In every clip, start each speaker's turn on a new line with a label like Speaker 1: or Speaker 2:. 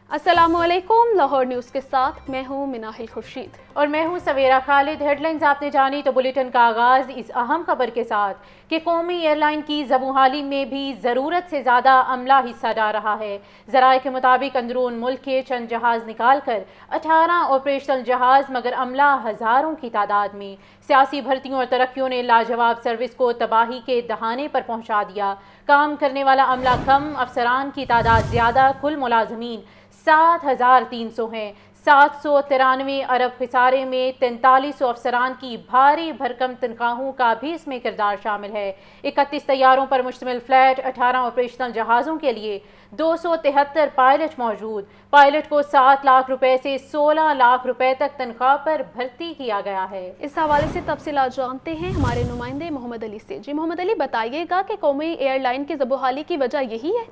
Speaker 1: अस्सलामुअलैकुम। लाहौर न्यूज़ के साथ मैं हूँ मिनाहिल खुर्शीद
Speaker 2: और मैं हूँ सवेरा खालिद। हेडलाइंस आपने जानी तो बुलेटिन का आगाज़ इस अहम खबर के साथ कि कौमी एयरलाइन की ज़बूहाली में भी ज़रूरत से ज़्यादा अमला हिस्सा डाल रहा है। ज़राए के मुताबिक अंदरून मुल्क के चंद जहाज़ निकाल कर 18 ऑपरेशनल जहाज़, मगर अमला हज़ारों की तादाद में। सियासी भर्तियों और तरक्कियों ने लाजवाब सर्विस को तबाही के दहाने पर पहुँचा दिया। काम करने वाला अमला कम, अफसरान की तादाद ज़्यादा, कुल मुलाजमीन 7,300 हैं। 793 अरब खसारे में 4300 अफसरान की भारी भरकम तनख्वाहों का भी इसमें किरदार शामिल है। 31 तैयारों पर मुश्तमिल फ्लैट, 18 ऑपरेशनल जहाज़ों के लिए 273 पायलट मौजूद। पायलट को 7 लाख रुपए से 16 लाख रुपए तक तनख्वाह पर भर्ती किया गया है।
Speaker 1: इस हवाले से तफसीलात जानते हैं हमारे नुमाइंदे मोहम्मद अली से। जी मोहम्मद अली, बताइएगा कि कौमी एयरलाइन की ज़बूहाली की वजह यही है?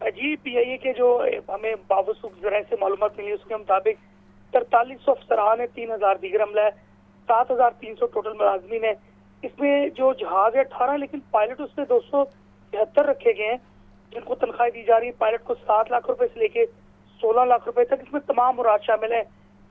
Speaker 3: जी, पीआईए के जो हमें बावसूख जराए से मालूमात मिली उसके मुताबिक 4300 अफसरान है, 3000 दीगर अमला है, 7300 टोटल मुलाजमीन है। इसमें जो जहाज है 18, लेकिन पायलट उसमें 273 रखे गए हैं जिनको तनख्वाह दी जा रही है। पायलट को 7 लाख रुपए से लेके 16 लाख रुपए तक। इसमें तमाम मुराद शामिल है।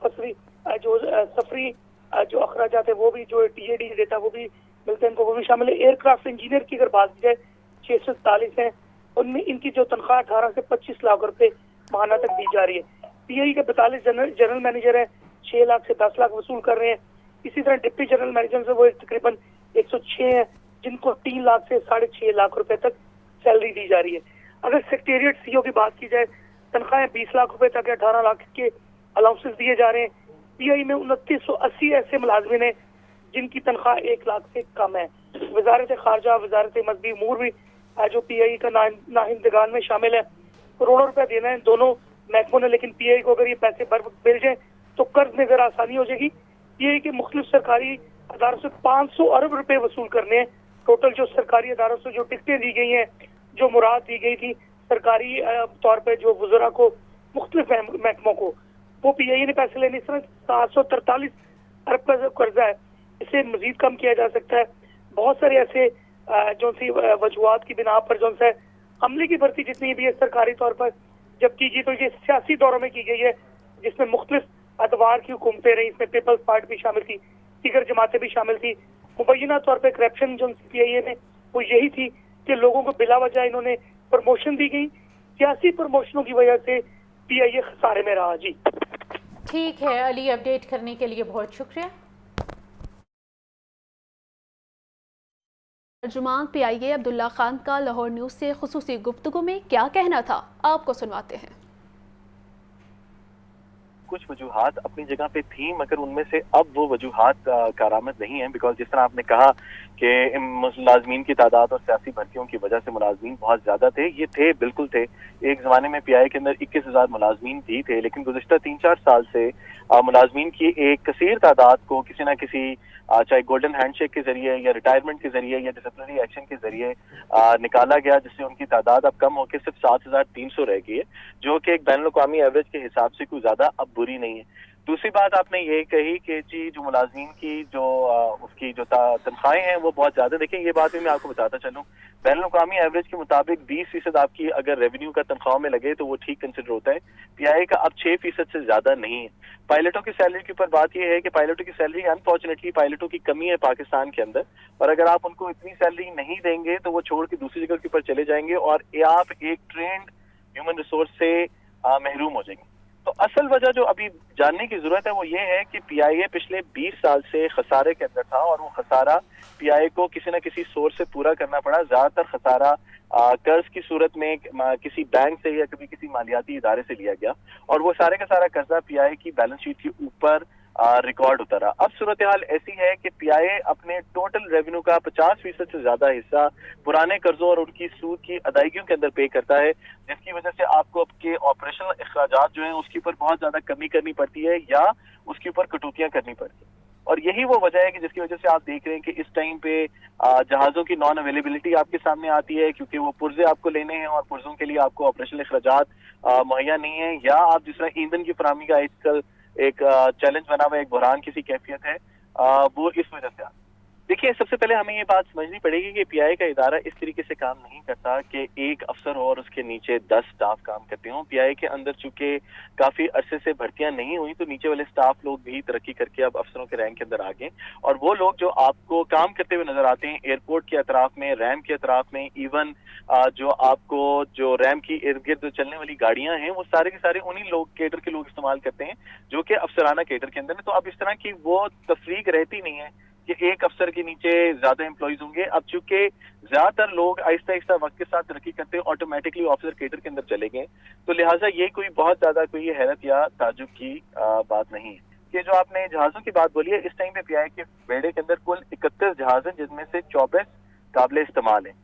Speaker 3: सफरी जो अखराजात है वो भी, जो टीएडी देता है वो भी मिलते हैं इनको, वो भी शामिल है। एयरक्राफ्ट इंजीनियर की अगर बात की जाए 647 है, उनमें इनकी जो तनख्वाह 18 से 25 लाख रुपए माहाना तक दी जा रही है। पीआई के 42 जनरल मैनेजर है, 6 लाख से 10 लाख वसूल कर रहे हैं। इसी तरह डिप्टी जनरल मैनेजर से वो तकरीबन 106 है जिनको 3 लाख से 6.5 लाख रुपए तक सैलरी दी जा रही है। अगर सेक्रेटेरिएट सीओ की बात की जाए, तनख्वाहें 20 लाख रुपए तक है, 18 लाख के अलाउंसेस दिए जा रहे हैं। पीआई में 2980 ऐसे मुलाजमिन है जिनकी तनख्वाह 1 लाख से कम है। वजारत खारजा, वजारत मजहबी अमूर भी जो पीआई का नाहिंदगान में शामिल है। करोड़ों रुपए देना है दोनों महकमों ने, लेकिन पीआई को अगर ये पैसे बर वक्त मिल जाए तो कर्ज में जरा आसानी हो जाएगी। पीआई के मुख्तलिफ सरकारी अदारों से 500 अरब रुपए वसूल करने हैं। टोटल जो सरकारी अदारों से जो टिकटें दी गई हैं, जो मुराद दी गई थी सरकारी तौर पर जो वज़रा को, मुख्तलिफ महकमों को, वो पीआई ने पैसे लेने। इस तरह 743 अरब का कर्जा है, इसे मजीद कम किया जा सकता है। बहुत सारे ऐसे जो सी वजूहात की बिना पर जो है अमले की भर्ती जितनी भी है सरकारी तौर पर जब की गई तो ये सियासी दौरों में की गई है, जिसमें मुख्तलिफ अदवार की हुकूमतें रही। इसमें पीपल्स पार्टी भी शामिल थी, दीगर जमातें भी शामिल थी। मुबैना तौर पर करप्शन जो पीआईए ने वो यही थी कि लोगों को बिला वजह इन्होंने प्रमोशन दी गई। सियासी प्रमोशनों की वजह से पीआईए खसारे में रहा। जी
Speaker 2: ठीक है अली, अपडेट करने के लिए बहुत शुक्रिया।
Speaker 1: तर्जुमान पीआईए अब्दुल्ला खान का लाहौर न्यूज़ से खुसूसी गुफ्तगू में क्या कहना था, आपको सुनवाते हैं।
Speaker 4: कुछ वजूहात अपनी जगह पे थी, मगर उनमें से अब वो वजूहात कारामद नहीं है। बिकॉज जिस तरह आपने कहा कि मुलाजमीन की तादाद और सियासी भर्तियों की वजह से मुलाजमीन बहुत ज्यादा थे, ये थे, बिल्कुल थे। एक जमाने में पीआई के अंदर 21,000 मुलाजमीन भी थे, लेकिन गुज़िश्ता 3-4 साल से मुलाजमीन की एक कसीर तादाद को किसी न किसी, चाहे गोल्डन हैंडशेक के जरिए या रिटायरमेंट के जरिए या डिसिप्लिनरी एक्शन के जरिए निकाला गया, जिससे उनकी तादाद अब कम होकर सिर्फ 7,300 रह गई है, जो कि एक बैनुल अक़वामी एवरेज के हिसाब से कोई ज्यादा अब बुरी नहीं है। दूसरी बात आपने ये कही कि जी जो मुलाजमीन की जो उसकी जो तनख्वाहें हैं वो बहुत ज्यादा। देखिए, ये बात भी मैं आपको बताता चलूँ, बैनुल अक़वामी एवरेज के मुताबिक 20% आपकी अगर रेवेन्यू का तनख्वाह में लगे तो वो ठीक कंसिडर होता है। पीआई का अब 6% से ज्यादा नहीं है। पायलटों की सैलरी के ऊपर बात यह है कि पायलटों की सैलरी, अनफॉर्चुनेटली पायलटों की कमी है पाकिस्तान के अंदर, और अगर आप उनको इतनी सैलरी नहीं देंगे तो वो छोड़ के दूसरी जगह के ऊपर चले जाएंगे और आप एक ट्रेंड ह्यूमन रिसोर्स से महरूम हो जाएंगे। तो असल वजह जो अभी जानने की जरूरत है वो ये है कि पीआईए पिछले 20 साल से खसारे के अंदर था, और वो खसारा पीआईए को किसी न किसी सोर्स से पूरा करना पड़ा। ज्यादातर खसारा कर्ज की सूरत में किसी बैंक से या कभी किसी मालियाती इदारे से लिया गया, और वो सारे का सारा कर्जा पीआईए की बैलेंस शीट के ऊपर रिकॉर्ड होता रहा। अब सूरत हाल ऐसी है कि पीआईए अपने टोटल रेवेन्यू का 50% से ज्यादा हिस्सा पुराने कर्जों और उनकी सूद की अदायगियों के अंदर पे करता है, जिसकी वजह से आपको आपके ऑपरेशनल अखराजात जो हैं उसके ऊपर बहुत ज्यादा कमी करनी पड़ती है या उसके ऊपर कटौतियां करनी पड़ती है। और यही वो वजह है कि जिसकी वजह से आप देख रहे हैं कि इस टाइम पे जहाजों की नॉन अवेलेबिलिटी आपके सामने आती है, क्योंकि वो पुर्जे आपको लेने हैं और पुर्जों के लिए आपको ऑपरेशनल अखराजात मुहैया नहीं है, या आप जिस तरह ईंधन की फराहमी का आजकल एक चैलेंज बना हुआ, एक बुरहान किसी कैफियत है, वो इस वजह से देखिए, सबसे पहले हमें ये बात समझनी पड़ेगी कि पीआईए का इदारा इस तरीके से काम नहीं करता कि एक अफसर हो और उसके नीचे 10 स्टाफ काम करते हों। पीआईए के अंदर चूंकि काफी अरसे से भर्तियां नहीं हुई, तो नीचे वाले स्टाफ लोग भी तरक्की करके अब अफसरों के रैंक के अंदर आ गए, और वो लोग जो आपको काम करते हुए नजर आते हैं एयरपोर्ट के अतराफ में, रैम के अतराफ में, इवन जो आपको जो रैम की इर्द गिर्द चलने वाली गाड़ियां हैं, वो सारे के सारे उन्हीं लोग केडर के लोग इस्तेमाल करते हैं जो कि अफसराना केडर के अंदर है। तो अब इस तरह की वो तफरीक रहती नहीं है कि एक अफसर के नीचे ज्यादा एम्प्लॉइज होंगे। अब चूंकि ज्यादातर लोग आहिस्ता आहिस्ता वक्त के साथ तरक्की करते हैं, ऑटोमेटिकली ऑफिसर केडर के अंदर चले गए, तो लिहाजा ये कोई बहुत ज्यादा कोई हैरत या ताजुब की बात नहीं है। कि जो आपने जहाजों की बात बोली है, इस टाइम पे पीआईए के बेड़े के अंदर कुल 31 जहाज हैं, जिसमें से 24 काबिल इस्तेमाल हैं।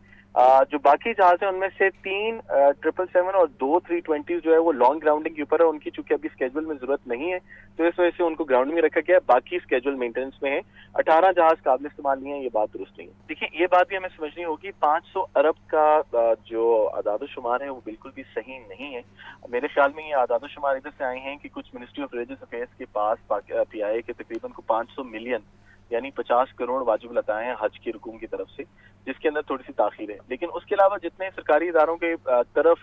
Speaker 4: जो बाकी जहाज हैं उनमें से 3 777 और 2 320 जो है वो लॉन्ग ग्राउंडिंग के ऊपर है। उनकी चूंकि अभी स्केड्यूल में जरूरत नहीं है, तो इस वजह से उनको ग्राउंड में रखा गया, बाकी स्केड्यूल मेंटेनेंस में है। 18 जहाज काबिल इस्तेमाल नहीं है, ये बात दुरुस्त नहीं है। देखिए, ये बात भी हमें समझनी होगी, 500 अरब का जो आदाद-ओ-शुमार है वो बिल्कुल भी सही नहीं है। मेरे ख्याल में ये आदाद-ओ-शुमार इधर से आए हैं कि कुछ मिनिस्ट्री ऑफ रिलीजियस अफेयर्स के पास पीआईए के तकरीबन को 500 मिलियन यानी 50 करोड़ वाजिब लताए हैं हज की रकूम की तरफ से, जिसके अंदर थोड़ी सी ताखीर है। लेकिन उसके अलावा जितने सरकारी इदारों के तरफ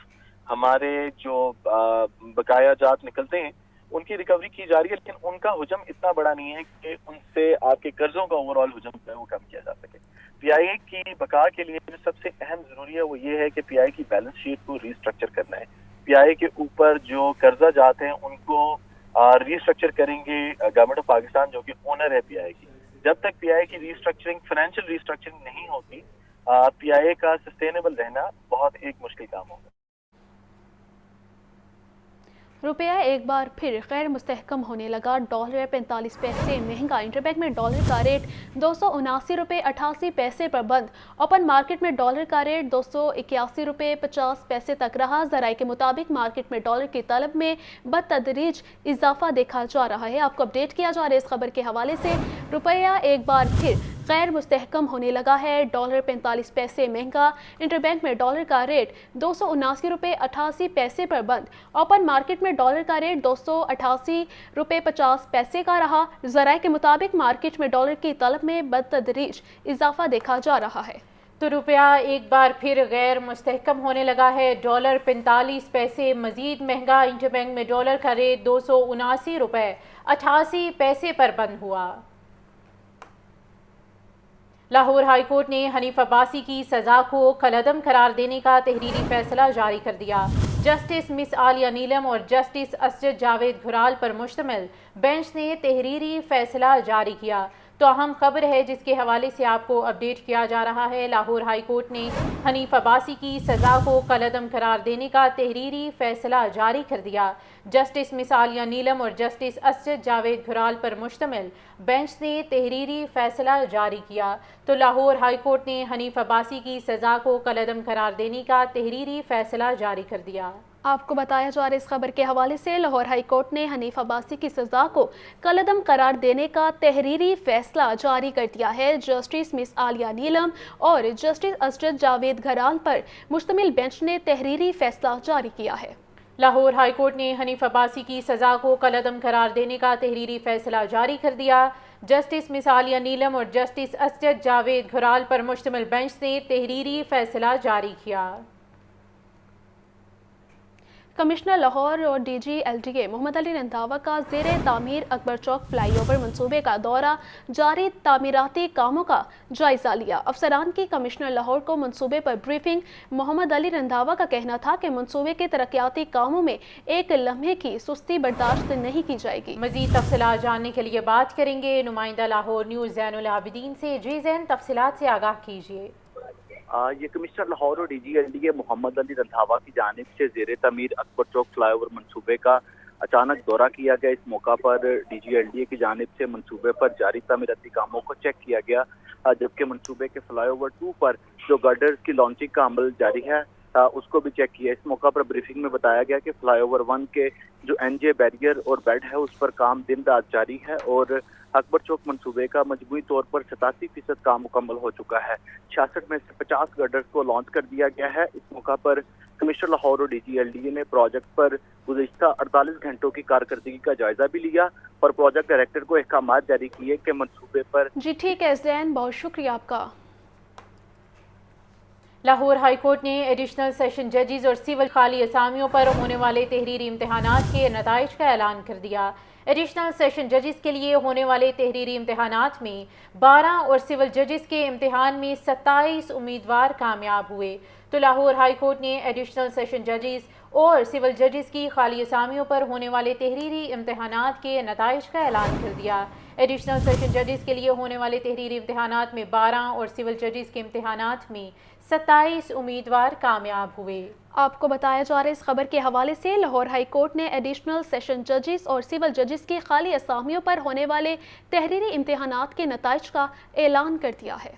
Speaker 4: हमारे जो बकाया जात निकलते हैं उनकी रिकवरी की जा रही है, लेकिन उनका हुजम इतना बड़ा नहीं है कि उनसे आपके कर्जों का ओवरऑल हुजम है वो कम किया जा सके। पीआईए की बका के लिए जो सबसे अहम जरूरी है वो ये है कि पीआईए की बैलेंस शीट को रिस्ट्रक्चर करना है। पीआईए के ऊपर जो कर्जा जात हैं उनको रिस्ट्रक्चर करेंगे गवर्नमेंट ऑफ पाकिस्तान, जो कि ओनर है पीआईए की। जब तक पीआईए की रिस्ट्रक्चरिंग, फाइनेंशियल रिस्ट्रक्चरिंग नहीं होती, पीआईए का सस्टेनेबल रहना बहुत एक मुश्किल काम होगा।
Speaker 1: रुपया एक बार फिर गैर मुस्तहकम होने लगा, डॉलर 45 पैसे महंगा। इंटरबैंक में डॉलर का रेट 279 रुपये 88 पैसे पर बंद। ओपन मार्केट में डॉलर का रेट 281 रुपये 50 पैसे तक रहा। ज़राए के मुताबिक मार्केट में डॉलर की तलब में बतदरीज इजाफा देखा जा रहा है। आपको अपडेट किया जा रहा है इस खबर के हवाले से। रुपया एक बार फिर गैर मुस्तहकम होने लगा है, डॉलर 45 पैसे महंगा। इंटरबैंक में डॉलर का रेट 279 रुपये 88 पैसे पर बंद। ओपन मार्केट में डॉलर का रेट 288 रुपये 50 पैसे का रहा। ज़राए के मुताबिक मार्केट में डॉलर की तलब में बतदरीज इजाफा देखा जा रहा है।
Speaker 2: तो रुपया एक बार फिर गैर मुस्तहकम होने लगा है, डॉलर 45 पैसे मज़ीद महंगा। इंटरबैंक में डॉलर का रेट 279 रुपये 88 पैसे पर बंद हुआ। लाहौर हाई कोर्ट ने हनीफ अब्बासी की सज़ा को कलअदम करार देने का तहरीरी फैसला जारी कर दिया। जस्टिस मिस आलिया नीलम और जस्टिस असजद जावेद घुराल पर मुश्तमिल बेंच ने तहरीरी फैसला जारी किया। तो अहम खबर है जिसके हवाले से आपको अपडेट किया जा रहा है। लाहौर हाई कोर्ट ने हनीफ अब्बासी की सज़ा को कलअदम करार देने का तहरीरी फैसला जारी कर दिया। जस्टिस मिस आलिया नीलम और जस्टिस असजद जावेद घुराल पर मुश्तमिल बेंच ने तहरीरी फैसला जारी किया। तो लाहौर हाई कोर्ट ने हनीफ अब्बासी की सज़ा को कलअदम करार देने का तहरीरी फैसला जारी कर दिया।
Speaker 1: आपको बताया जा रहा है इस खबर के हवाले से, लाहौर हाई कोर्ट ने हनीफ अब्बासी की सज़ा को कलअदम करार देने का तहरीरी फैसला जारी कर दिया है। जस्टिस मिस आलिया नीलम और जस्टिस असजद जावेद घुराल पर मुश्तमिल बेंच ने तहरीरी फैसला जारी किया है।
Speaker 2: लाहौर हाई कोर्ट ने हनीफ अब्बासी की सज़ा को कलअदम करार देने का तहरीरी फैसला जारी कर दिया। जस्टिस मिस आलिया नीलम और जस्टिस असजद जावेद घुराल पर मुश्तमिल बेंच ने तहरीरी फैसला जारी किया।
Speaker 1: कमिश्नर लाहौर और DG-LDA मोहम्मद अली रंधावा का ज़ेरे तामीर अकबर चौक फ्लाईओवर मंसूबे का दौरा जारी, तामीराती कामों का जायज़ा लिया। अफसरान की कमिश्नर लाहौर को मंसूबे पर ब्रीफिंग। मोहम्मद अली रंधावा का कहना था कि मंसूबे के तरक्याती कामों में एक लम्हे की सुस्ती बर्दाश्त नहीं की जाएगी।
Speaker 2: मज़ीद तफसीलात जानने के लिए बात करेंगे नुमाइंदा लाहौर न्यूज़ ज़ैनुल आबिदीन से। जी ज़ैन, तफसीलात से आगाह कीजिए।
Speaker 5: ये कमिश्नर लाहौर और DG-LDA मोहम्मद अली रंधावा की जानिब से ज़ेरे तमीर अकबर चौक फ्लाईओवर मंसूबे का अचानक दौरा किया गया। इस मौका पर DG-LDA की जानिब से मंसूबे पर जारी तामीराती कामों को चेक किया गया, जबकि मंसूबे के फ्लाईओवर 2 पर जो गर्डर्स की लॉन्चिंग का अमल जारी है उसको भी चेक किया। इस मौका पर ब्रीफिंग में बताया गया कि फ्लाईओवर 1 के जो NJ बैरियर और बेड है उस पर काम दिन रात जारी है और अकबर चौक मंसूबे का मजमूई तौर पर 87% काम मुकम्मल हो चुका है। 66 में से 50 गर्डर्स को लॉन्च कर दिया गया है। इस मौका पर کمشنر لاہور اور DGLDA نے پروجیکٹ پر گزشتہ 48 گھنٹوں کی کارکردگی کا جائزہ بھی لیا اور پروجیکٹ ڈائریکٹر کو احکامات جاری کیے کہ منصوبے پر
Speaker 1: جی ٹھیک ہے زین، بہت شکریہ آپ کا۔
Speaker 2: لاہور ہائی کورٹ نے ایڈیشنل سیشن ججز اور سول خالی اسامیوں پر ہونے والے تحریری امتحانات کے نتائج کا اعلان کر دیا۔ ایڈیشنل سیشن ججز کے لیے ہونے والے تحریری امتحانات میں 12 اور سول ججز کے امتحان میں 27 امیدوار کامیاب ہوئے، تو لاہور ہائی کورٹ نے ایڈیشنل سیشن ججز اور سول ججز کی خالی اسامیوں پر ہونے والے تحریری امتحانات کے نتائج کا اعلان کر دیا۔ ایڈیشنل سیشن ججز کے لیے ہونے والے تحریری امتحانات میں 12 اور سول ججز کے امتحانات میں 27 امیدوار کامیاب ہوئے۔
Speaker 1: آپ کو بتایا جا رہا ہے اس خبر کے حوالے سے لاہور ہائی کورٹ نے ایڈیشنل سیشن ججز اور سول ججز کی خالی اسامیوں پر ہونے والے تحریری امتحانات کے نتائج کا اعلان کر دیا ہے۔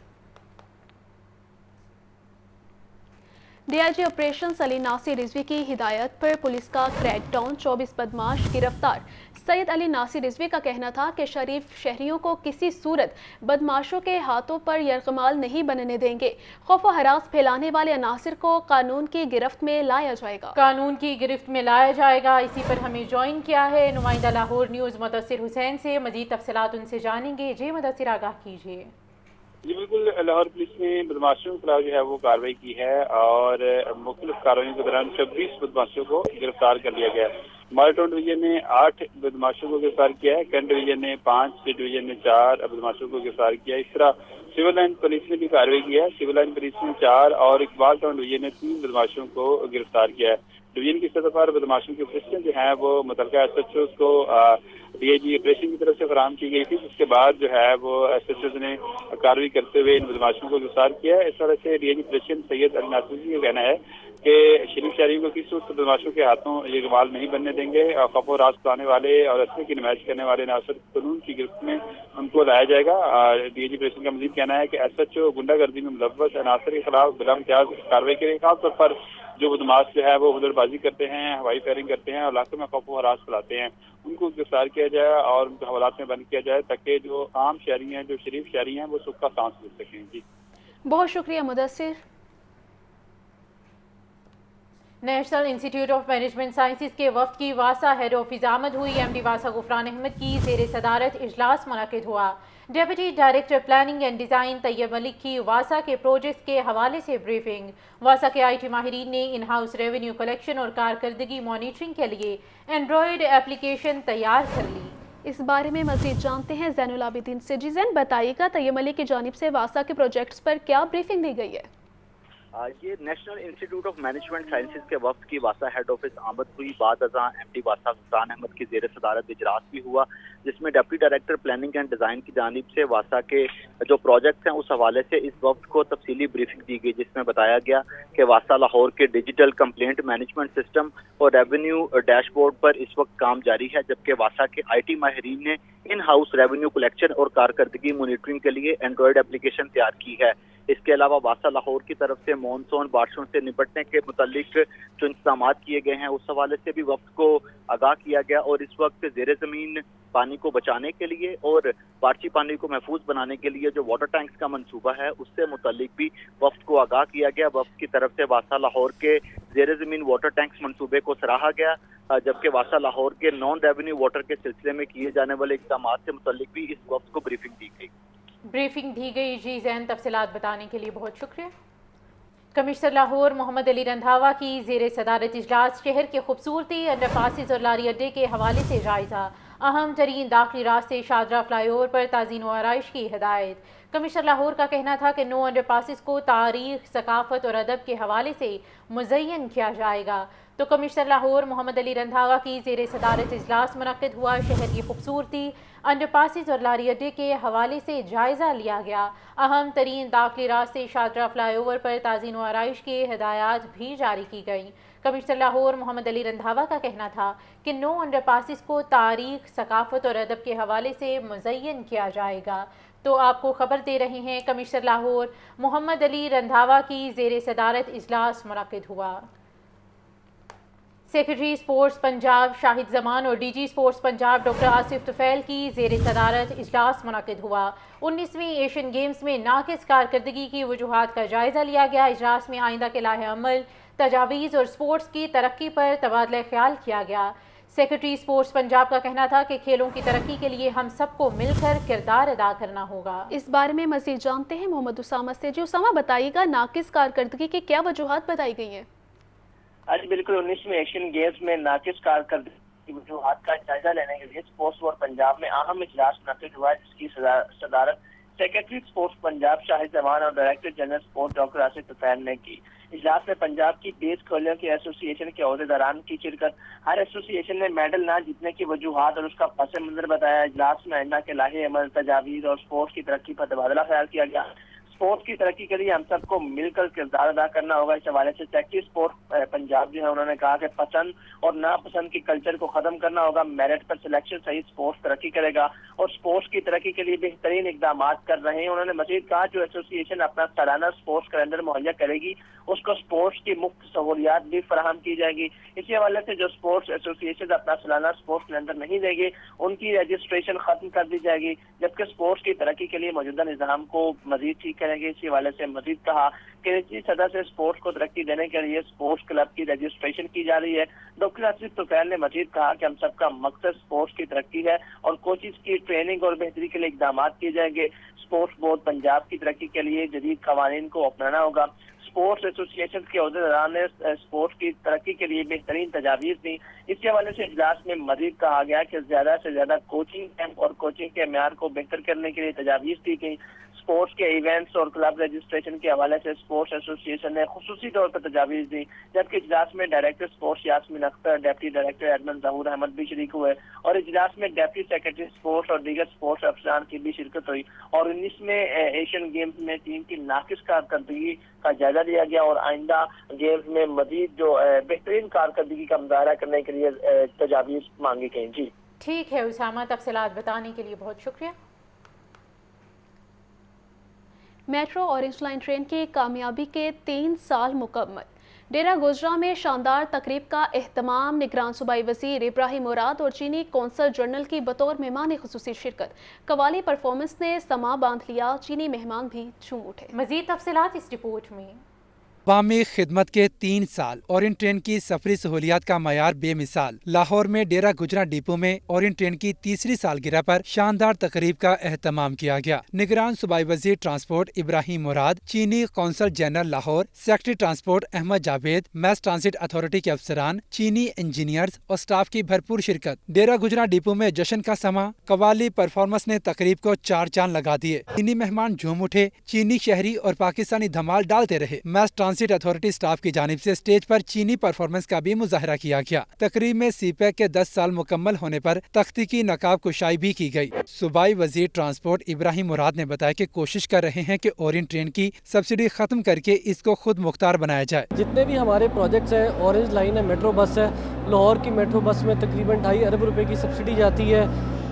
Speaker 1: DIG آپریشنز علی ناصر رضوی کی ہدایت پر پولیس کا کریک ڈاؤن، 24 بدماش گرفتار۔ سید علی ناصر رضوی کا کہنا تھا کہ شریف شہریوں کو کسی صورت بدماشوں کے ہاتھوں پر یرغمال نہیں بننے دیں گے۔ خوف و ہراس پھیلانے والے عناصر کو قانون کی گرفت میں لایا جائے گا۔
Speaker 2: قانون کی گرفت میں لایا جائے گا۔ اسی پر ہمیں جوائن کیا ہے نمائندہ لاہور نیوز مدثر حسین سے، مزید تفصیلات ان سے جانیں گے۔ جی مدثر، آگاہ کیجیے۔
Speaker 6: جی بالکل، لاہور پولیس نے بدماشوں کے خلاف جو ہے وہ کارروائی کی ہے اور مختلف کارروائیوں کے دوران 26 بدماشوں کو گرفتار کر لیا گیا۔ مالٹون ڈویژن نے 8 بدماشوں کو گرفتار کیا ہے، کرنٹ ڈویژن نے 5، اسٹیٹ ڈویژن نے 4 بدماشوں کو گرفتار کیا۔ اس طرح سول لائن پولیس نے بھی کارروائی کی ہے، سول لائن پولیس نے 4 اور اقبال ٹاؤن ڈویژن نے 3 بدماشوں کو گرفتار کیا ہے۔ ڈویژن کی سطح پر بدماشوں کی فہرست جو ہے وہ متعلقہ SHOs کو DIG آپریشن کی طرف سے فراہم کی گئی تھی، جس کے بعد جو ہے وہ SHOs نے کارروائی کرتے ہوئے ان بدماشوں کو گرفتار کیا ہے۔ اس طرح سے DIG آپریشن سید علی ناصر جی کا کہنا ہے کہ شریف شہریوں کو کسی صورت بدماشوں کے ہاتھوں یہ گمال نہیں بننے دیں گے، خوف و راز پلانے والے اور اسلحے کی نمائش کرنے والے عناصر قانون کی گرفت میں ان کو لایا جائے گا۔ DIG آپریشن کا مزید کہنا ہے کہ SHO غنڈہ گردی میں ملوث عناصر کے خلاف بلا امتیاز کارروائی کرے گا، خاص طور پر جو بدماش جو ہے وہ ہلڑ بازی کرتے ہیں، ہوائی فائرنگ کرتے ہیں اور علاقے میں خوف و ہراس پھیلاتے ہیں، ان کو گرفتار کیا جائے اور ان کو حوالات میں بند کیا جائے تاکہ جو عام شہری ہیں، جو شریف شہری ہیں، وہ سکھ کا سانس لے سکیں۔ جی
Speaker 1: بہت شکریہ Mudassir.
Speaker 2: National institute of management sciences کے وفد کی واسا ہیڈ آفس آمد ہوئی۔ MD واسا غفران احمد کی زیر صدارت اجلاس منعقد ہوا۔ Deputy director planning and design Tayyab Malik کی واسا کے پروجیکٹس کے حوالے سے بریفنگ۔ واسا کے IT ماہرین نے ان ہاؤس ریونیو کلیکشن اور کارکردگی مانیٹرنگ کے لیے اینڈرائڈ ایپلیکیشن تیار کر لی۔
Speaker 1: اس بارے میں مزید جانتے ہیں زین العابدین سے۔ جی زین، بتائیے گا طیب ملک کی جانب سے واسا کے پروجیکٹس پر کیا بریفنگ دی گئی ہے؟
Speaker 5: یہ national institute of management sciences کے وفد کی واسا ہیڈ آفس آمد ہوئی۔ بعد ازاں MD واسا غفران احمد کی زیر صدارت اجلاس بھی ہوا، جس میں deputy director planning and design کی جانب سے واسا کے جو پروجیکٹس ہیں اس حوالے سے اس وفد کو تفصیلی بریفنگ دی گئی، جس میں بتایا گیا کہ واسا لاہور کے ڈیجیٹل کمپلینٹ مینجمنٹ سسٹم اور ریونیو ڈیش بورڈ پر اس وقت کام جاری ہے، جبکہ واسا کے IT ماہرین نے ان ہاؤس ریونیو کلیکشن اور کارکردگی مانیٹرنگ کے لیے اینڈرائڈ ایپلیکیشن تیار کی ہے۔ اس کے علاوہ واسا لاہور کی طرف سے مونسون بارشوں سے نپٹنے کے متعلق جو انتظامات کیے گئے ہیں اس حوالے سے بھی وفد کو آگاہ کیا گیا، اور اس وقت زیر زمین پانی کو بچانے کے لیے اور بارشی پانی کو محفوظ بنانے کے لیے جو واٹر ٹینکس کا منصوبہ ہے اس سے متعلق بھی وفد کو آگاہ کیا گیا۔ وفد کی طرف سے واسا لاہور کے زیر زمین واٹر ٹینکس منصوبے کو سراہا گیا، جبکہ واسا لاہور کے نان ریونیو واٹر کے سلسلے میں کیے جانے والے اقدامات سے متعلق بھی اس وفد کو بریفنگ دی گئی۔
Speaker 2: جی زین، تفصیلات بتانے کے لیے بہت شکریہ۔ کمشنر لاہور محمد علی رندھاوا کی زیر صدارت اجلاس شہر کی خوبصورتی، انڈر پاسز اور لاری اڈے کے حوالے سے جائزہ۔ اہم ترین داخلی راستے شاہدرہ فلائی اوور پر تعزین و آرائش کی ہدایت۔ کمشنر لاہور کا کہنا تھا کہ 9 انڈر پاسز کو تاریخ، ثقافت اور ادب کے حوالے سے مزین کیا جائے گا، تو کمشنر لاہور محمد علی رندھاوا کی زیر صدارت اجلاس منعقد ہوا۔ شہر کی خوبصورتی، انڈر پاسز اور لاری اڈے کے حوالے سے جائزہ لیا گیا۔ اہم ترین داخلی راستے شاہدرہ فلائی اوور پر تعزین و آرائش کی ہدایات بھی جاری کی گئیں۔ کمشنر لاہور محمد علی رندھاوا کا کہنا تھا کہ 9 انڈر پاسز کو تاریخ، ثقافت اور ادب کے حوالے سے مزین کیا جائے گا۔ تو آپ کو خبر دے رہے ہیں کمشنر لاہور محمد علی رندھاوا کی زیر صدارت اجلاس منعقد ہوا۔ سیکرٹری اسپورٹس پنجاب شاہد زمان اور DG sports Punjab doctor Asif Tufail کی زیر صدارت اجلاس منعقد ہوا۔ 19ویں ایشین گیمز میں ناقص کارکردگی کی وجوہات کا جائزہ لیا گیا۔ اجلاس میں آئندہ کے لائحہ عمل، تجاویز اور سپورٹس کی ترقی پر تبادلہ خیال کیا گیا۔ سیکرٹری سپورٹس پنجاب کا کہنا تھا کہ کھیلوں کی ترقی کے لیے ہم سب کو مل کر کردار ادا کرنا ہوگا۔
Speaker 1: اس بارے میں مزید جانتے ہیں محمد اسامہ سے۔ جی اسامہ، بتائیے گا ناقص کارکردگی کی کیا وجوہات بتائی گئی ہیں؟
Speaker 7: آج بالکل 19ویں ایشین گیمز میں ناقص کارکردگی کی وجوہات کا جائزہ لینے کے لیے سپورٹس بورڈ پنجاب میں اہم اجلاس منعقد ہوا، جس کی صدارت سیکرٹری سپورٹس پنجاب شاہد زمان اور director general sport doctor Asif Tufail نے کی۔ اجلاس میں پنجاب کی 20 کھلاڑیوں کی ایسوسی ایشن کے عہدیداران کی شرکت۔ ہر ایسوسی ایشن نے میڈل نہ جیتنے کی وجوہات اور اس کا پس منظر بتایا۔ اجلاس میں آئندہ کے لاہے عمل، تجاویز اور سپورٹس کی ترقی پر تبادلہ خیال کیا گیا۔ سپورٹس کی ترقی کے لیے ہم سب کو مل کر کردار ادا کرنا ہوگا۔ اس حوالے سے سیکرٹری سپورٹ پنجاب جو ہے انہوں نے کہا کہ پسند اور ناپسند کی کلچر کو ختم کرنا ہوگا، میرٹ پر سلیکشن صحیح سپورٹس ترقی کرے گا اور سپورٹس کی ترقی کے لیے بہترین اقدامات کر رہے ہیں۔ انہوں نے مزید کہا جو ایسوسی ایشن اپنا سالانہ سپورٹس کیلنڈر مہیا کرے گی، اس کو سپورٹس کی مفت سہولیات بھی فراہم کی جائے گی۔ اسی حوالے سے جو سپورٹس ایسوسی ایشن اپنا سالانہ سپورٹس کیلنڈر نہیں دے گی، ان کی رجسٹریشن ختم کر دی جائے گی، جبکہ سپورٹس کی ترقی کے لیے موجودہ نظام کو مزید ٹھیک کریں گے۔ اسی حوالے سے مزید کہا کہ نجی سطح سے سپورٹس کو ترقی دینے کے لیے سپورٹس کلب کی رجسٹریشن کی جا رہی ہے۔ ڈاکٹر آصف طفیل نے مزید کہا کہ ہم سب کا مقصد سپورٹس کی ترقی ہے اور کوچز کی ٹریننگ اور بہتری کے لیے اقدامات کیے جائیں گے۔ سپورٹس بورڈ پنجاب کی ترقی کے لیے جدید قوانین کو اپنانا ہوگا۔ سپورٹس ایسوسی ایشن کے عہدیداران نے سپورٹس کی ترقی کے لیے بہترین تجاویز دی۔ اس کے حوالے سے اجلاس میں مزید کہا گیا کہ زیادہ سے زیادہ کوچنگ کیمپ اور کوچنگ کے معیار کو بہتر کرنے کے لیے تجاویز دی گئی۔ سپورٹس کے ایونٹس اور کلب رجسٹریشن کے حوالے سے سپورٹس ایسوسی ایشن نے خصوصی طور پر تجاویز دی، جبکہ اجلاس میں director sports Yasmin Akhtar, deputy director admin ظہور احمد بھی شریک ہوئے اور اجلاس میں ڈپٹی سیکرٹری سپورٹس اور دیگر سپورٹس افسران کی بھی شرکت ہوئی اور 19ویں ایشین گیمز میں ٹیم کی ناقص کارکردگی کا جائزہ لیا گیا اور آئندہ گیمز میں مزید جو بہترین کارکردگی کا مظاہرہ کرنے کے لیے تجاویز مانگی گئیں۔ جی
Speaker 2: ٹھیک ہے اسامہ، تفصیلات بتانے کے لیے بہت شکریہ۔
Speaker 1: میٹرو اورنج لائن ٹرین کی کامیابی کے 3 سال مکمل۔ ڈیرہ گوجرا میں شاندار تقریب کا اہتمام، نگران صوبائی وزیر ابراہیم مراد اور چینی قونصل جنرل کی بطور مہمان خصوصی شرکت۔ قوالی پرفارمنس نے سما باندھ لیا، چینی مہمان بھی جھوم اٹھے۔
Speaker 2: مزید تفصیلات اس رپورٹ میں۔
Speaker 8: عوامی خدمت کے 3 سال، اورنج ٹرین کی سفری سہولیات کا معیار بے مثال۔ لاہور میں ڈیرہ گجرا ڈپو میں اورنج ٹرین کی 3ری سالگرہ پر شاندار تقریب کا اہتمام کیا گیا۔ نگران صوبائی وزیر ٹرانسپورٹ ابراہیم مراد، چینی قونصل general Lahore, secretary transport Ahmed Javed, mass transit authority کے افسران، چینی انجینئرز اور سٹاف کی بھرپور شرکت۔ ڈیرہ گجرا ڈپو میں جشن کا سما، قوالی پرفارمنس نے تقریب کو 4 چاند لگا دیے۔ چینی مہمان جھوم اٹھے، چینی شہری اور پاکستانی دھمال ڈالتے رہے۔ میس ٹرانزٹ اتھارٹی سٹاف کی جانب سے سٹیج پر چینی پرفارمنس کا بھی مظاہرہ کیا گیا۔ تقریب میں سی پیک کے 10 سال مکمل ہونے پر تختی کی نقاب کشائی بھی کی گئی۔ صوبائی وزیر ٹرانسپورٹ ابراہیم مراد نے بتایا کہ کوشش کر رہے ہیں کہ اورنج ٹرین کی سبسڈی ختم کر کے اس کو خود مختار بنایا جائے۔
Speaker 9: جتنے بھی ہمارے پروجیکٹس ہیں، اورنج لائن ہے، میٹرو بس ہے، لاہور کی میٹرو بس میں تقریباً 2.5 ارب روپے کی سبسڈی جاتی ہے۔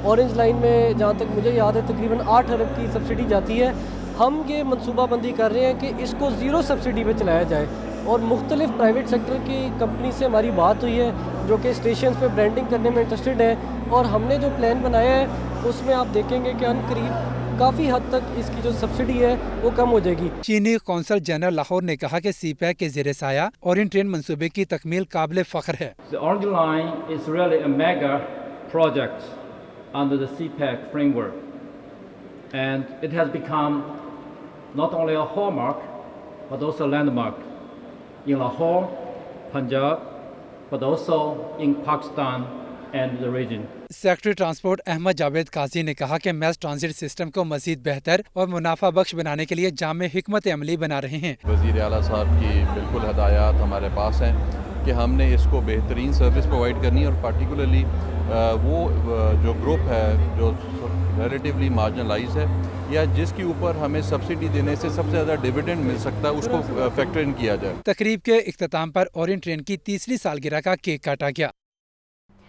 Speaker 9: اورنج لائن میں جہاں تک مجھے یاد ہے تقریباً 8 ارب کی سبسڈی جاتی ہے۔ ہم یہ منصوبہ بندی کر رہے ہیں کہ اس کو 0 سبسڈی پہ چلایا جائے اور مختلف پرائیویٹ سیکٹر کی کمپنی سے ہماری بات ہوئی ہے جو کہ اسٹیشنز پہ برانڈنگ کرنے میں انٹرسٹڈ ہے اور ہم نے جو پلان بنایا ہے اس میں آپ دیکھیں گے کہ قریب کافی حد تک اس کی جو سبسڈی ہے وہ کم ہو جائے گی۔
Speaker 8: چینی قونصل جنرل لاہور نے کہا کہ سی پیک کے زیر سایہ اورنج ٹرین منصوبے کی تکمیل قابل فخر ہے۔
Speaker 10: The Orange Line is really a mega project under the CPEC framework and it has become not only a hallmark but also a landmark in Lahore, Punjab, but also in Pakistan and the region.
Speaker 8: Secretary transport Ahmed Javed Qazi نے کہا کہ mass transit system کو مزید بہتر اور منافع بخش بنانے کے لیے جامع حکمت عملی بنا رہے ہیں۔
Speaker 11: وزیر اعلیٰ صاحب کی بالکل ہدایات ہمارے پاس ہیں کہ ہم نے اس کو بہترین سروس پرووائڈ کرنی ہے اور پارٹیکولرلی وہ جو گروپ ہے جو ریلیٹیولی مارجنلائز ہے یا جس کے اوپر ہمیں سبسڈی دینے سے سب سے زیادہ ڈیویڈنڈ مل سکتا ہے اس کو فیکٹر ان کیا جائے۔
Speaker 8: تقریب کے اختتام پر اورنج ٹرین کی 3ری سالگرہ کا کیک کاٹا گیا۔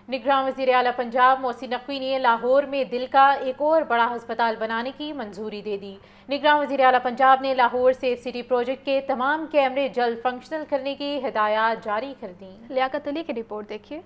Speaker 2: نگران وزیر اعلیٰ پنجاب محسن نقوی نے لاہور میں دل کا ایک اور بڑا ہسپتال بنانے کی منظوری دے دی۔ نگران وزیر اعلیٰ پنجاب نے لاہور سیف سٹی پروجیکٹ کے تمام کیمرے جلد فنکشنل کرنے کی ہدایات جاری کر دیں۔
Speaker 1: لیاقت علی کی رپورٹ دیکھیے۔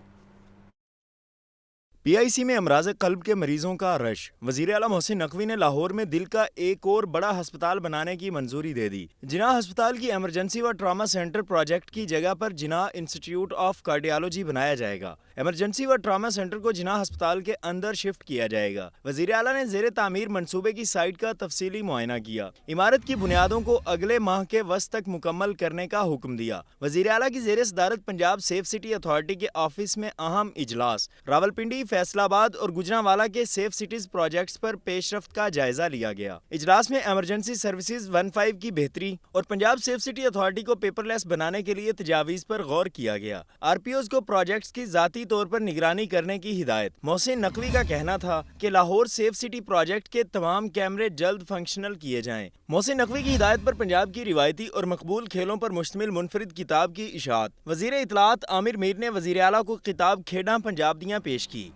Speaker 12: PIC में अमराज क़ल्ब के मरीजों का रश। वज़ीर आला मोहसिन नकवी ने लाहौर में दिल का एक और बड़ा हस्पताल बनाने की मंजूरी दे दी। जिनाह हस्पताल की एमरजेंसी व ट्रामा सेंटर प्रोजेक्ट की जगह पर जिनाह इंस्टीट्यूट ऑफ कार्डियोलॉजी बनाया जाएगा। एमरजेंसी व ट्रामा सेंटर को जिनाह हस्पताल के अंदर शिफ्ट किया जाएगा। वज़ीर आला ने ज़ेरे तामीर मंसूबे की साइट का तफसीली मुआयना किया। इमारत की बुनियादों को अगले माह के वस्त तक मुकम्मल करने का हुक्म दिया। वज़ीर आला की ज़ेरे सदारत पंजाब सेफ सिटी अथॉरिटी के ऑफिस में अहम इजलास, रावलपिंडी, फैसलाबाद और गुजरांवाला के सेफ सिटीज प्रोजेक्ट्स पर पेशरफ्त का जायजा लिया गया। इजलास में एमरजेंसी सर्विसेज 15 की बेहतरी और पंजाब सेफ सिटी अथॉरिटी को पेपरलेस बनाने के लिए तजावीज़ पर गौर किया गया। RPOs को प्रोजेक्ट्स की जाती तौर पर निगरानी करने की हिदायत। मोहसिन नकवी का कहना था कि लाहौर सेफ सिटी प्रोजेक्ट के तमाम कैमरे जल्द फंक्शनल किए जाएं। मोहसिन नकवी की हिदायत पर पंजाब की रिवायती और मकबूल खेलों पर मुश्तमिल मुनफरिद किताब की इशाअत। वज़ीर इत्तलात आमिर मीर ने वज़ीर आला को किताब खेड़ा पंजाब दियां पेश की।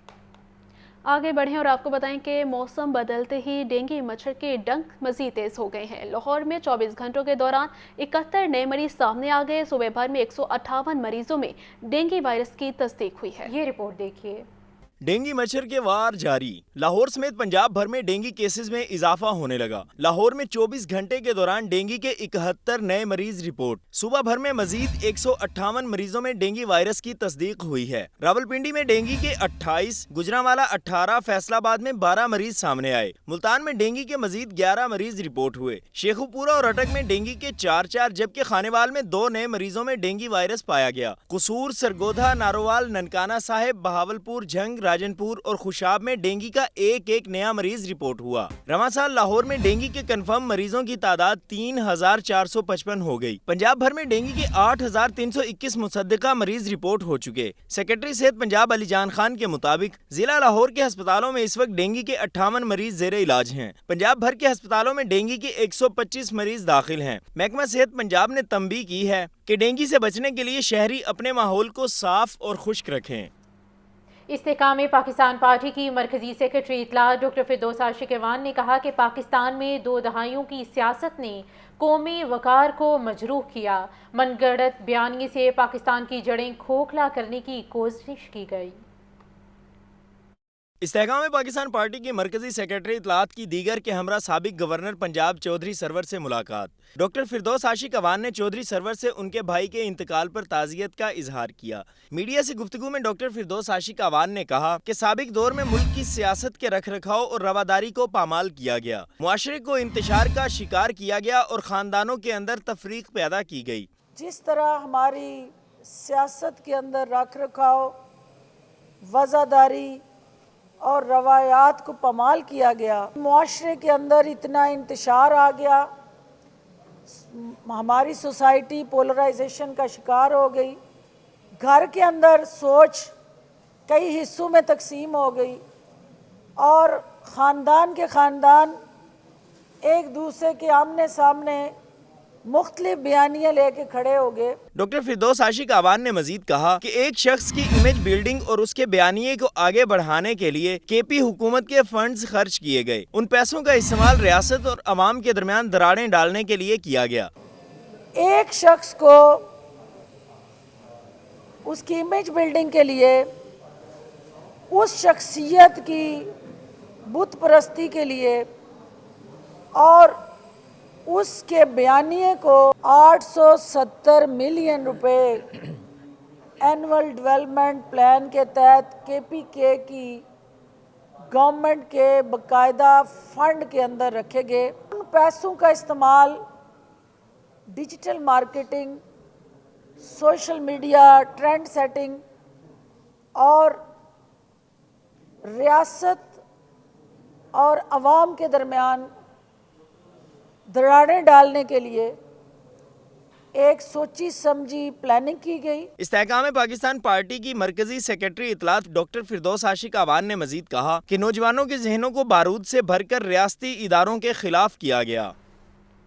Speaker 1: आगे बढ़ें और आपको बताएं कि मौसम बदलते ही डेंगू मच्छर के डंक मज़ीद तेज़ हो गए हैं। लाहौर में 24 घंटों के दौरान 71 नए मरीज सामने आ गए। सुबह भर में 158 मरीजों में डेंगू वायरस की तस्दीक हुई है।
Speaker 2: ये रिपोर्ट देखिए।
Speaker 12: डेंगू मच्छर के वार जारी। लाहौर समेत पंजाब भर में डेंगू केसेस में इजाफा होने लगा। लाहौर में 24 घंटे के दौरान डेंगू के 71 नए मरीज रिपोर्ट। सुबह भर में मजीद 158 मरीजों में डेंगू वायरस की तस्दीक हुई है। रावलपिंडी में डेंगू के 28, गुजरांवाला 18, फैसलाबाद में 12 मरीज सामने आए। मुल्तान में डेंगू के मजीद 11 मरीज रिपोर्ट हुए। शेखुपुरा और अटक में डेंगू के 4 जबकि खानेवाल में 2 नए मरीजों में डेंगू वायरस पाया गया। कसूर, सरगोधा, नारोवाल, ननकाना साहिब, बहावलपुर, झंग, राजनपुर और खुशाब में डेंगू का एक नया मरीज रिपोर्ट हुआ। रवां साल लाहौर में डेंगू के कंफर्म मरीजों की तादाद 3455 हो गई। पंजाब भर में डेंगू के 8321 मुसद्दिका मरीज रिपोर्ट हो चुके। सेक्रेटरी सेहत पंजाब अलीजान खान के मुताबिक जिला लाहौर के अस्पतालों में इस वक्त डेंगू के 58 मरीज जेरे इलाज हैं। पंजाब भर के अस्पतालों में डेंगू के 125 मरीज दाखिल हैं। महकमा सेहत पंजाब ने तंबीह की है कि डेंगू से बचने के लिए शहरी अपने माहौल को साफ और खुश्क रखें।
Speaker 2: इस्तेकाम पाकिस्तान पार्टी की मरकजी सेक्रेटरी इत्तलात डॉक्टर फिरदौस आशिक ऐवान ने कहा कि पाकिस्तान में 2 दहाइयों की सियासत ने कौमी वकार को मजरूह किया। मनगढ़ंत बयानी से पाकिस्तान की जड़ें खोखला करने की कोशिश की गई।
Speaker 12: इस्तेकाम पाकिस्तान पार्टी की मरकजी सेक्रेटरी इत्तलात की दीगर के हमरा साबिक गवर्नर पंजाब चौधरी सरवर से मुलाकात। डॉक्टर फिरदौस आशिक ऐवान ने चौधरी सरवर से उनके भाई के इंतकाल पर ताज़ियत का इजहार किया। मीडिया से गुफ्तगू में डॉक्टर फिरदौस आशिक ऐवान ने कहा कि साबिक दौर में मुल्क की सियासत के रख रखाव और रवादारी को पामाल किया गया, मुआशरे को इंतशार का शिकार किया गया और ख़ानदानों के अंदर तफरीक पैदा की गई।
Speaker 13: जिस तरह हमारी सियासत के अंदर रख रखाव, वज़ादारी और रवायात को पमाल किया गया, मुआशरे के अंदर इतना इंतशार आ गया, हमारी सोसाइटी पोलराइजेशन का शिकार हो गई, घर के अंदर सोच कई हिस्सों में तकसीम हो गई और ख़ानदान के ख़ानदान एक दूसरे के आमने सामने मुख्तलिफ बयानियाँ लेके खड़े हो गए।
Speaker 12: डॉक्टर फिरदौस आशिक ऐवान ने मजीद कहा कि एक शख्स की इमेज बिल्डिंग और उसके बयानिए को आगे बढ़ाने के लिए KP हुकूमत के फंड्स खर्च किए गए। उन पैसों का इस्तेमाल रियासत और अवाम के दरमियान दरारें डालने के लिए किया गया।
Speaker 13: एक शख्स को उसकी इमेज बिल्डिंग के लिए, उस शख्सियत की बुत परस्ती के लिए और उसके बयानिए को 870 मिलियन रुपए एनुअल डेवलपमेंट प्लान के तहत KPK की गवर्नमेंट के बाकायदा फंड के अंदर रखे गए। उन पैसों का इस्तेमाल digital marketing, social media, trend setting और रियासत और अवाम के दरमियान दरारें डालने के लिए एक सोची समझी प्लानिंग की गई।
Speaker 12: इस्तेकाम पाकिस्तान पार्टी की मरकजी सेक्रेटरी इत्तलात डॉक्टर फिरदौस आशिक ऐवान ने मजीद कहा कि नौजवानों के जहनों को बारूद से भरकर रियासती इदारों के खिलाफ किया गया।